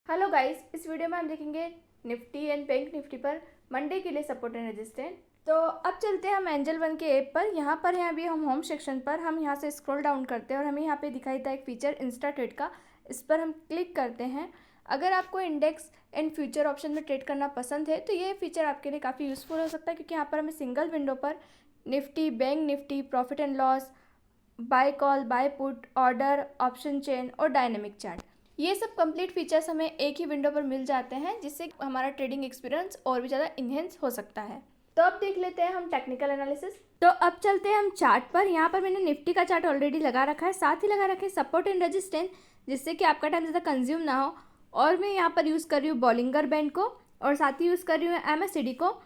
Hello guys, इस video में हम देखेंगे निफ्टी एंड बैंक निफ्टी पर मंडे के लिए सपोर्ट एंड रेजिस्टेंस। तो अब चलते हैं हम एंजल वन के ऐप पर। यहाँ पर है अभी हम होम सेक्शन पर, हम यहाँ से स्क्रॉल डाउन करते हैं और हमें यहाँ पे दिखाई देता है एक फीचर इंस्टा ट्रेड का। इस पर हम क्लिक करते हैं। अगर आपको इंडेक्स एंड फ्यूचर ऑप्शन में ट्रेड करना पसंद है तो ये फीचर आपके लिए काफ़ी यूज़फुल हो सकता है, क्योंकि यहाँ पर हमें सिंगल विंडो पर Nifty, bank Nifty, profit and loss, buy call, buy put, order, option chain और डायनेमिक चार्ट, ये सब कंप्लीट फीचर्स हमें एक ही विंडो पर मिल जाते हैं, जिससे हमारा ट्रेडिंग एक्सपीरियंस और भी ज़्यादा इन्हेंस हो सकता है। तो अब देख लेते हैं हम टेक्निकल एनालिसिस। तो अब चलते हैं हम चार्ट पर। यहाँ पर मैंने निफ्टी का चार्ट ऑलरेडी लगा रखा है, साथ ही लगा रखे हैं सपोर्ट एंड रेजिस्टेंस, जिससे कि आपका टाइम ज़्यादा कंज्यूम ना हो। और मैं यहाँ पर यूज़ कर रही हूँ बॉलिंगर बैंड को और साथ ही यूज़ कर रही हूँ MACD को।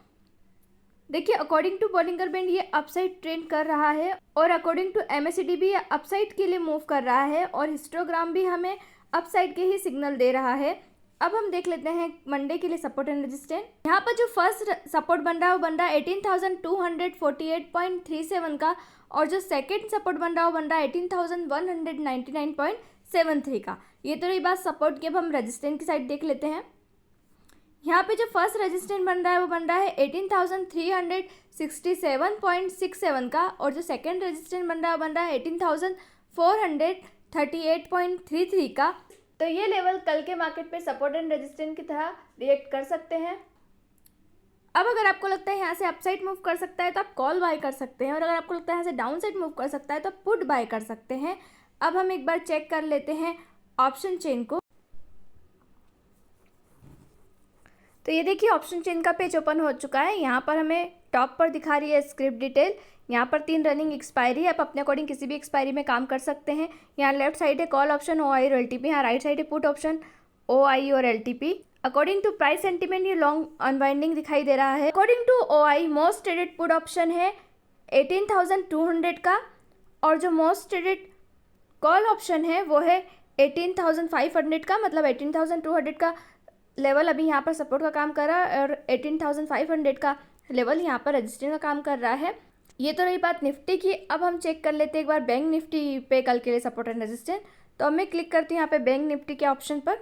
देखिए, अकॉर्डिंग टू बॉलिंगर बैंड ये अपसाइड ट्रेंड कर रहा है और अकॉर्डिंग टू MACD भी ये अपसाइड के लिए मूव कर रहा है और हिस्टोग्राम भी हमें अपसाइड के ही सिग्नल दे रहा है। अब हम देख लेते हैं मंडे के लिए सपोर्ट एंड रेजिस्टेंस। यहाँ पर जो फर्स्ट सपोर्ट बन रहा है वो बन रहा है 18,248.37 का, और जो सेकंड सपोर्ट बन रहा है वो बन रहा है 18,199.73 का। ये तो रही बात सपोर्ट की। अब हम रेजिस्टेंस की साइड देख लेते हैं। यहाँ पे जो फर्स्ट रेजिस्टेंस बन रहा है वो बन रहा है 18,367.67 का, और जो सेकंड रेजिस्टेंस बन रहा है वो बन रहा है 18,438.33 का। तो ये लेवल कल के मार्केट पे सपोर्ट एंड रेजिस्टेंस की तरह रिएक्ट कर सकते हैं। अब अगर आपको लगता है यहाँ से अपसाइड मूव कर सकता है तो आप कॉल बाय कर सकते हैं, और अगर आपको लगता है यहाँ से डाउन साइड मूव कर सकता है तो आप पुट बाय कर सकते हैं। अब हम एक बार चेक कर लेते हैं ऑप्शन चेन को। तो ये देखिए, ऑप्शन चेन का पेज ओपन हो चुका है। यहाँ पर हमें टॉप पर दिखा रही है स्क्रिप्ट डिटेल। यहाँ पर 3 रनिंग एक्सपायरी है, आप अपने अकॉर्डिंग किसी भी एक्सपायरी में काम कर सकते हैं। यहाँ लेफ्ट साइड है कॉल ऑप्शन OI और LTP, यहाँ राइट साइड है पुट ऑप्शन OI और LTP। According to price sentiment ये लॉन्ग अनवाइंडिंग दिखाई दे रहा है। According to OI most traded put option है 18,200 का, और जो मोस्ट ट्रेडेड कॉल ऑप्शन है वो है 18,500 का। मतलब 18,200 का लेवल अभी यहाँ पर सपोर्ट का काम कर रहा है और 18,500 का लेवल यहाँ पर रजिस्टेंस का काम कर रहा है। ये तो रही बात निफ्टी की। अब हम चेक कर लेते हैं एक बार बैंक निफ्टी पे कल के लिए सपोर्ट एंड रेजिस्टेंस। तो अब मैं क्लिक करती हूँ यहाँ पे बैंक निफ्टी के ऑप्शन पर।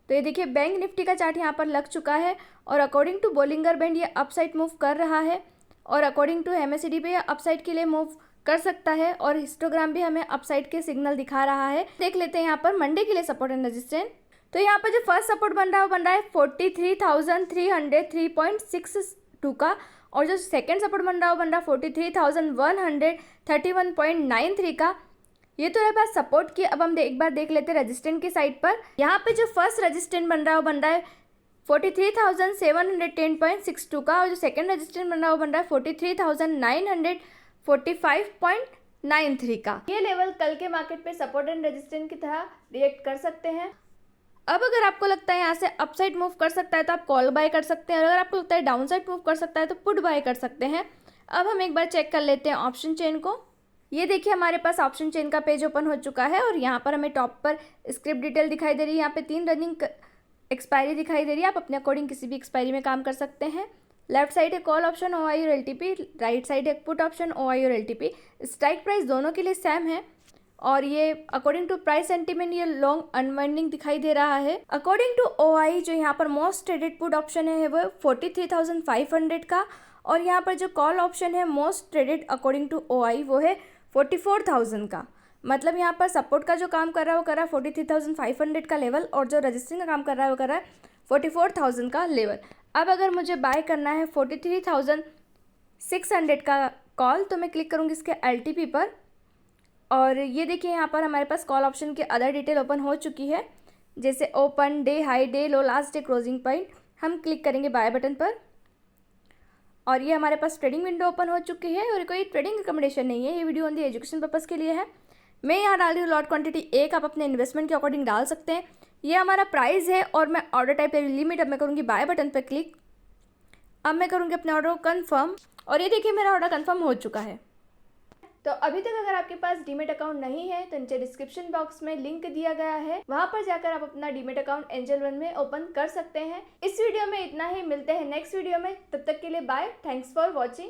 तो ये देखिए, बैंक निफ्टी का चार्ट यहाँ पर लग चुका है और अकॉर्डिंग टू बॉलिंगर बैंड ये अपसाइड मूव कर रहा है, और अकॉर्डिंग टू MACD पे ये अपसाइड के लिए मूव कर सकता है, और हिस्टोग्राम भी हमें अपसाइड के सिग्नल दिखा रहा है। देख लेते हैं यहाँ पर मंडे के लिए सपोर्ट एंड रेजिस्टेंस। तो यहाँ पर जो फर्स्ट सपोर्ट बन रहा है वो बन रहा है 43,303.62 का, और जो सेकंड सपोर्ट बन रहा है वो बन रहा है 43,131.93 का। ये तो रहा बात सपोर्ट की। अब हम एक बार देख लेते हैं रेजिस्टेंस की साइड पर। यहाँ पे जो फर्स्ट रेजिस्टेंस बन रहा है वो बन रहा है 43,710.62 का, और जो सेकंड रेजिस्टेंस बन रहा है वो बन रहा है 43,945.93 का। ये लेवल कल के मार्केट पे सपोर्ट एंड रेजिस्टेंस की तरह रिएक्ट कर सकते हैं। अब अगर आपको लगता है यहाँ से अपसाइड मूव कर सकता है तो आप कॉल बाय कर सकते हैं, और अगर आपको लगता है डाउन साइड मूव कर सकता है तो पुट बाय कर सकते हैं। अब हम एक बार चेक कर लेते हैं ऑप्शन चेन को। ये देखिए, हमारे पास ऑप्शन चेन का पेज ओपन हो चुका है और यहाँ पर हमें टॉप पर स्क्रिप्ट डिटेल दिखाई दे रही है। यहाँ पे 3 रनिंग एक्सपायरी दिखाई दे रही है, आप अपने अकॉर्डिंग किसी भी एक्सपायरी में काम कर सकते हैं। लेफ्ट साइड है कॉल ऑप्शन OI और LTP, राइट साइड है पुट ऑप्शन OI और LTP। स्ट्राइक प्राइस दोनों के लिए सेम है, और ये अकॉर्डिंग टू प्राइस सेंटीमेंट ये लॉन्ग अनवाइंडिंग दिखाई दे रहा है। अकॉर्डिंग टू OI जो यहाँ पर मोस्ट ट्रेडेड पुट ऑप्शन है वो 43,500 का, और यहाँ पर जो कॉल ऑप्शन है most traded according to OI वो है 44,000 का। मतलब यहाँ पर सपोर्ट का जो काम कर रहा है वो कर रहा है 43,500 का लेवल, और जो रजिस्ट्रिंग का काम कर रहा है वो कर रहा है 44,000 का लेवल। अब अगर मुझे बाय करना है 43,600 का कॉल, तो मैं क्लिक करूँगी इसके LTP पर, और ये देखिए यहाँ पर हमारे पास कॉल ऑप्शन के अदर डिटेल ओपन हो चुकी है, जैसे ओपन, डे हाई, डे लो, लास्ट डे क्लोजिंग पॉइंट। हम क्लिक करेंगे बाय बटन पर, और ये हमारे पास ट्रेडिंग विंडो ओपन हो चुकी है। और कोई ट्रेडिंग रिकमेंडेशन नहीं है, ये वीडियो ओनली एजुकेशन पर्पज़ के लिए है। मैं यहाँ डाल रही हूँ लॉट क्वांटिटी 1, आप अपने इन्वेस्टमेंट के अकॉर्डिंग डाल सकते हैं। ये हमारा प्राइस है, और मैं ऑर्डर टाइप लिमिट, अब मैं करूँगी बाय बटन पर क्लिक। अब मैं करूँगी अपने ऑर्डर को कन्फर्म, और ये देखिए मेरा ऑर्डर कन्फर्म हो चुका है। तो अभी तक अगर आपके पास डीमेट अकाउंट नहीं है तो नीचे डिस्क्रिप्शन बॉक्स में लिंक दिया गया है, वहां पर जाकर आप अपना डीमेट अकाउंट एंजल वन में ओपन कर सकते हैं। इस वीडियो में इतना ही, मिलते हैं नेक्स्ट वीडियो में, तब तक के लिए बाय, थैंक्स फॉर वॉचिंग।